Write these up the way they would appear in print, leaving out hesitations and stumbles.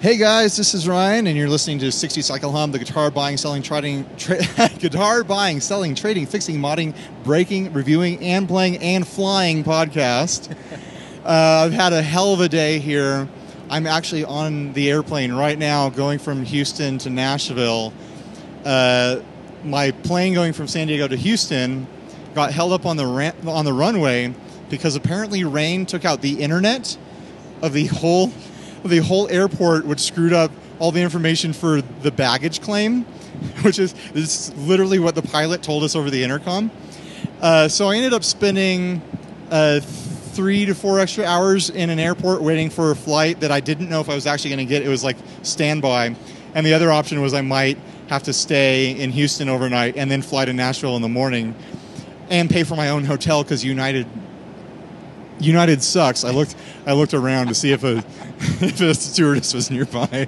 Hey guys, this is Ryan, and you're listening to 60 Cycle Hum, the guitar buying, selling, trading, guitar buying, selling, trading, fixing, modding, breaking, reviewing, and playing and flying podcast. I've had a hell of a day here. I'm actually on the airplane right now, going from Houston to Nashville. My plane going from San Diego to Houston got held up on the runway because apparently rain took out the internet of the whole airport, which screwed up all the information for the baggage claim, which is literally what the pilot told us over the intercom. So I ended up spending 3 to 4 extra hours in an airport waiting for a flight that I didn't know if I was actually going to get. It was like standby. And the other option was I might have to stay in Houston overnight and then fly to Nashville in the morning and pay for my own hotel because United sucks. I looked around to see if a stewardess was nearby.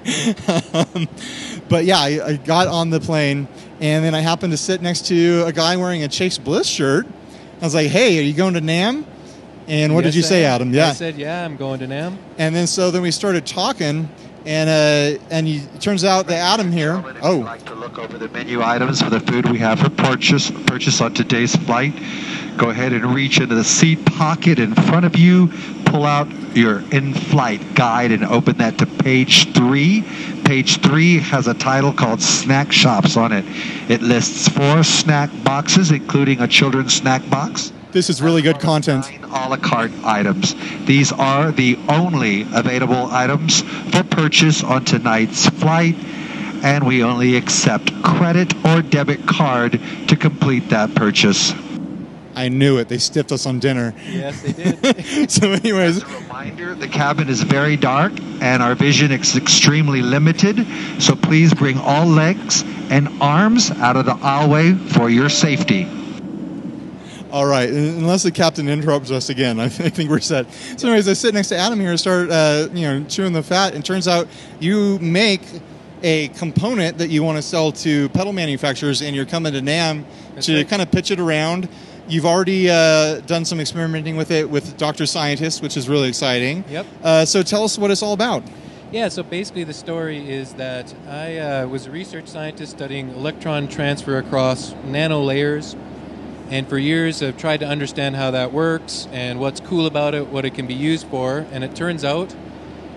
But yeah, I got on the plane, and then I happened to sit next to a guy wearing a Chase Bliss shirt. I was like, "Hey, are you going to NAMM?" And what did you say, Adam? Yeah, I said, "Yeah, I'm going to NAMM." And then we started talking, and it turns out that Adam here. Oh, I'd like to look over the menu items for the food we have for purchase on today's flight. Go ahead and reach into the seat pocket in front of you, pull out your in-flight guide and open that to page 3. Page 3 has a title called Snack Shops on it. It lists 4 snack boxes, including a children's snack box. This is really good content. 9 a la carte items. These are the only available items for purchase on tonight's flight, and we only accept credit or debit card to complete that purchase. I knew it. They stiffed us on dinner. Yes, they did. So anyways. As a reminder, the cabin is very dark and our vision is extremely limited. So please bring all legs and arms out of the aisleway for your safety. All right. Unless the captain interrupts us again, I think we're set. So anyways, I sit next to Adam here and start chewing the fat. And turns out you make a component that you want to sell to pedal manufacturers, and you're coming to NAMM to kind of pitch it around. You've already done some experimenting with it with Dr. Scientist, which is really exciting. Yep. So tell us what it's all about. Yeah, so basically the story is that I was a research scientist studying electron transfer across nano layers. And for years I've tried to understand how that works and what's cool about it, what it can be used for. And it turns out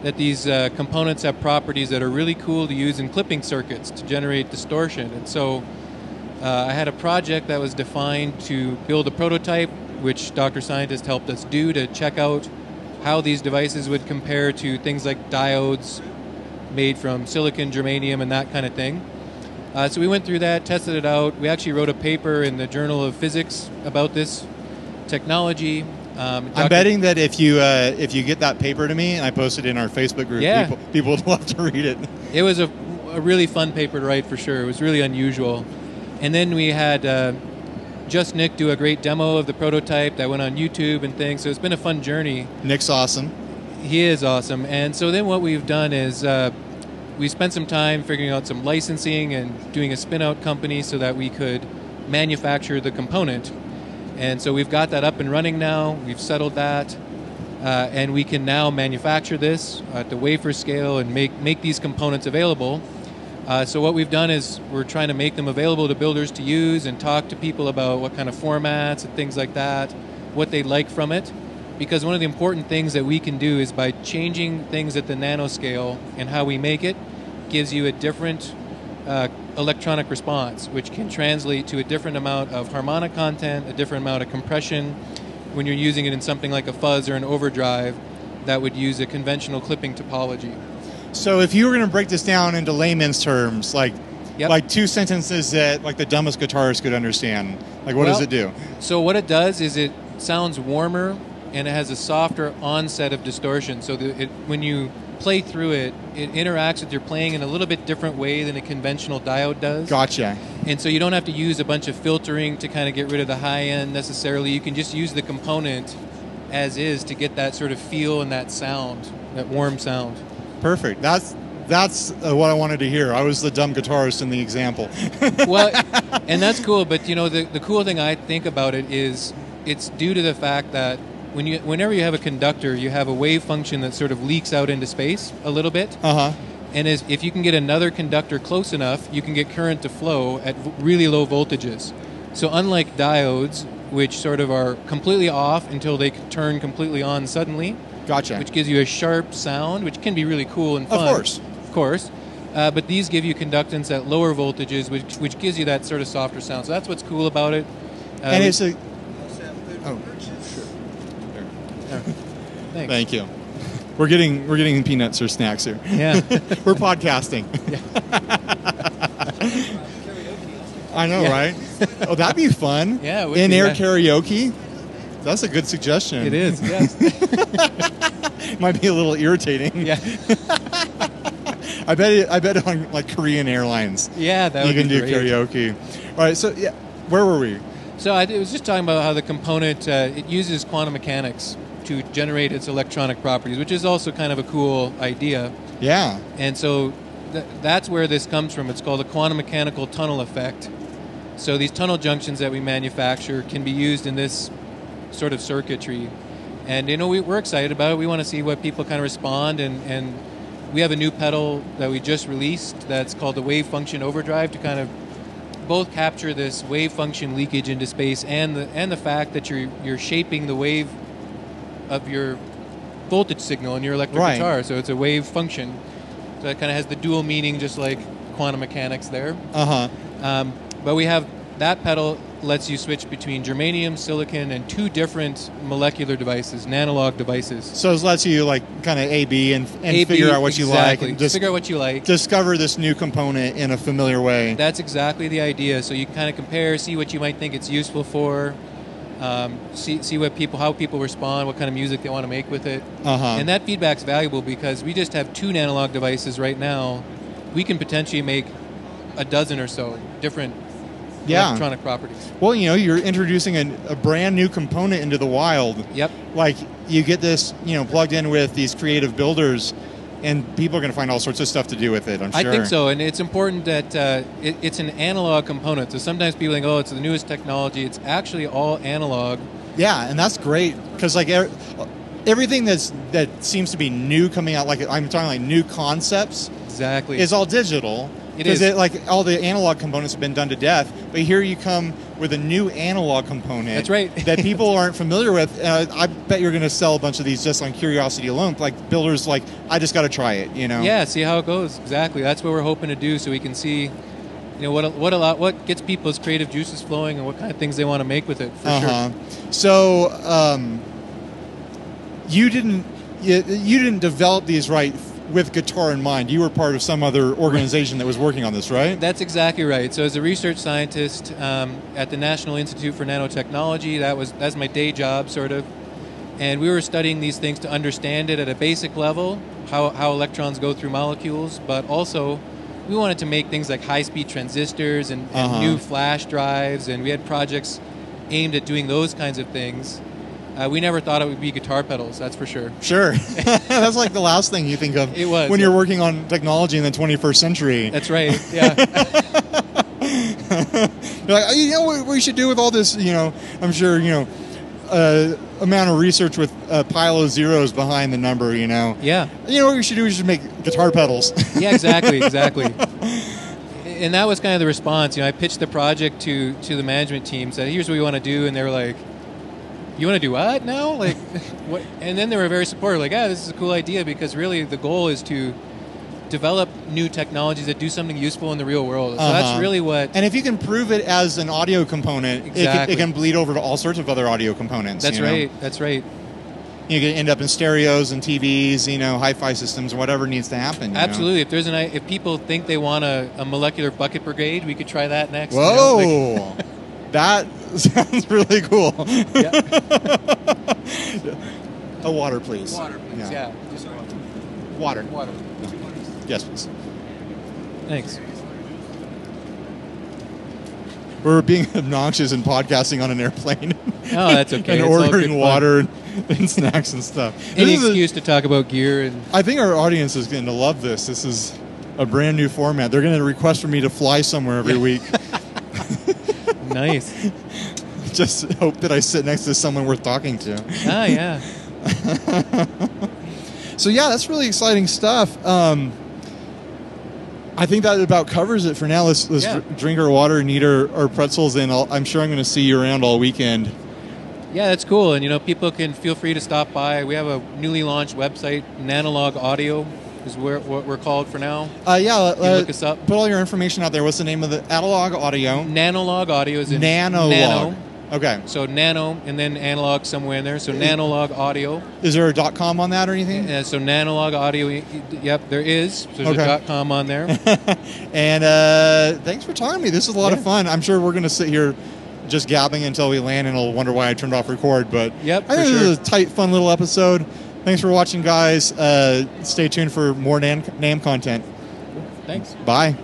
that these components have properties that are really cool to use in clipping circuits to generate distortion. And so I had a project that was defined to build a prototype, which Dr. Scientist helped us do to check out how these devices would compare to things like diodes made from silicon, germanium, and that kind of thing. So we went through that, tested it out. We actually wrote a paper in the Journal of Physics about this technology. I'm betting that if you get that paper to me and I post it in our Facebook group, people would love to read it. It was a really fun paper to write for sure. It was really unusual. And then we had Just Nick do a great demo of the prototype that went on YouTube and things. So it's been a fun journey. Nick's awesome. He is awesome. And so then what we've done is we spent some time figuring out some licensing and doing a spin-out company so that we could manufacture the component. And so we've got that up and running now. We've settled that. And we can now manufacture this at the wafer scale and make these components available. So what we've done is we're trying to make them available to builders to use and talk to people about what kind of formats and things like that, what they like from it. Because one of the important things that we can do is by changing things at the nanoscale and how we make it gives you a different electronic response, which can translate to a different amount of harmonic content, a different amount of compression when you're using it in something like a fuzz or an overdrive that would use a conventional clipping topology. So if you were going to break this down into layman's terms, like 2 sentences that like the dumbest guitarist could understand, like what does it do? So what it does is it sounds warmer and it has a softer onset of distortion. So when you play through it, it interacts with your playing in a little bit different way than a conventional diode does. Gotcha. And so you don't have to use a bunch of filtering to kind of get rid of the high end necessarily. You can just use the component as is to get that sort of feel and that sound, that warm sound. Perfect. That's what I wanted to hear. I was the dumb guitarist in the example. Well, and that's cool, but you know, the cool thing I think about it is it's due to the fact that whenever you have a conductor, you have a wave function that sort of leaks out into space a little bit. And if you can get another conductor close enough, you can get current to flow at really low voltages. So unlike diodes, which sort of are completely off until they turn completely on suddenly, Gotcha. which gives you a sharp sound, which can be really cool and fun. Of course. But these give you conductance at lower voltages, which gives you that sort of softer sound. So that's what's cool about it. And it's a... Oh, Yeah. Thanks. thank you. We're getting peanuts or snacks here. Yeah. We're podcasting. I know, Yeah. right? Oh, that'd be fun. Yeah, it would be, In-air yeah. karaoke. That's a good suggestion. It is, yes. Might be a little irritating. Yeah. I bet on like Korean Airlines. Yeah, that you would can be do great. karaoke. All right, so yeah, where were we? So I was just talking about how the component, it uses quantum mechanics to generate its electronic properties, which is also kind of a cool idea. Yeah. And so that's where this comes from. It's called the quantum mechanical tunnel effect. So these tunnel junctions that we manufacture can be used in this sort of circuitry. And, we're excited about it. We want to see what people kind of respond. And we have a new pedal that we just released that's called the wave function overdrive to kind of both capture this wave function leakage into space and the fact that you're shaping the wave of your voltage signal in your electric Right. guitar. So it's a wave function. So it kind of has the dual meaning, just like quantum mechanics there. But we have that pedal lets you switch between germanium, silicon, and two different molecular devices, Nanolog devices. So it lets you like kind of A/B and A/B, figure out what you like. exactly. And just Figure out what you like. discover this new component in a familiar way. That's exactly the idea. So you can kind of compare, see what you might think it's useful for, see how people respond, what kind of music they want to make with it. And that feedback's valuable because we just have two Nanolog devices right now. We can potentially make a dozen or so different electronic properties. Well, you're introducing a brand new component into the wild. Yep. Like you get this, plugged in with these creative builders, and people are going to find all sorts of stuff to do with it, I'm sure. I think so, and it's important that it's an analog component. So sometimes people think, oh, it's the newest technology. It's actually all analog. Yeah, and that's great because like everything that seems to be new coming out, like I'm talking like new concepts, Exactly. is all digital. It is. Because like all the analog components have been done to death, but here you come with a new analog component. That's right. that people aren't familiar with. I bet you're going to sell a bunch of these just on curiosity alone. Like builders, like I just got to try it. Yeah, see how it goes. Exactly. That's what we're hoping to do, so we can see, what gets people's creative juices flowing and what kind of things they want to make with it. For sure. So you didn't develop these right with guitar in mind. You were part of some other organization that was working on this, right? That's exactly right. So as a research scientist at the National Institute for Nanotechnology, that's my day job, sort of. And we were studying these things to understand it at a basic level, how electrons go through molecules, but also we wanted to make things like high-speed transistors and new flash drives, and we had projects aimed at doing those kinds of things. We never thought it would be guitar pedals, that's for sure. Sure. That's like the last thing you think of It was, when you're working on technology in the 21st century. That's right, yeah. You're like, what we should do with all this, I'm sure, amount of research with a pile of zeros behind the number, Yeah. What we should do? We should make guitar pedals. Yeah, exactly. And that was kind of the response. I pitched the project to the management team, said, here's what we want to do, and they were like, you want to do what now? Like, what? And then they were very supportive, like, this is a cool idea, because really the goal is to develop new technologies that do something useful in the real world. So that's really what... And if you can prove it as an audio component, Exactly. it can bleed over to all sorts of other audio components. That's right. You can end up in stereos and TVs, hi-fi systems, whatever needs to happen. Absolutely. If people think they want a molecular bucket brigade, we could try that next. Whoa! That sounds really cool. Yeah. A water, please. Water, please. Yeah. Water. Water. Yes, please. Thanks. We're being obnoxious and podcasting on an airplane. Oh, that's okay. And It's all good ordering fun. water and snacks and stuff. Any This is excuse to talk about gear and... I think our audience is going to love this. This is a brand new format. They're going to request for me to fly somewhere every week. Nice. Just hope that I sit next to someone worth talking to. Ah, yeah. So yeah, that's really exciting stuff. I think that about covers it for now. Let's Yeah. drink our water and eat our pretzels, and I'm sure I'm going to see you around all weekend. Yeah, that's cool. And, people can feel free to stop by. We have a newly launched website, Nanolog Audio is what we're called for now. Look us up. Put all your information out there. What's the name of the Analog Audio? Nanolog Audio is in Nanolog. Nano. Okay. So nano and then analog somewhere in there. So Nanolog Audio. Is there a .com on that or anything? So Nanolog Audio. Yep, there is. So there's a .com on there. And thanks for talking to me. This is a lot of fun. I'm sure we're going to sit here just gabbing until we land, and I'll wonder why I turned off record. But yep, I think this is a tight, fun little episode. Thanks for watching, guys. Stay tuned for more NAMM content. Thanks. Bye.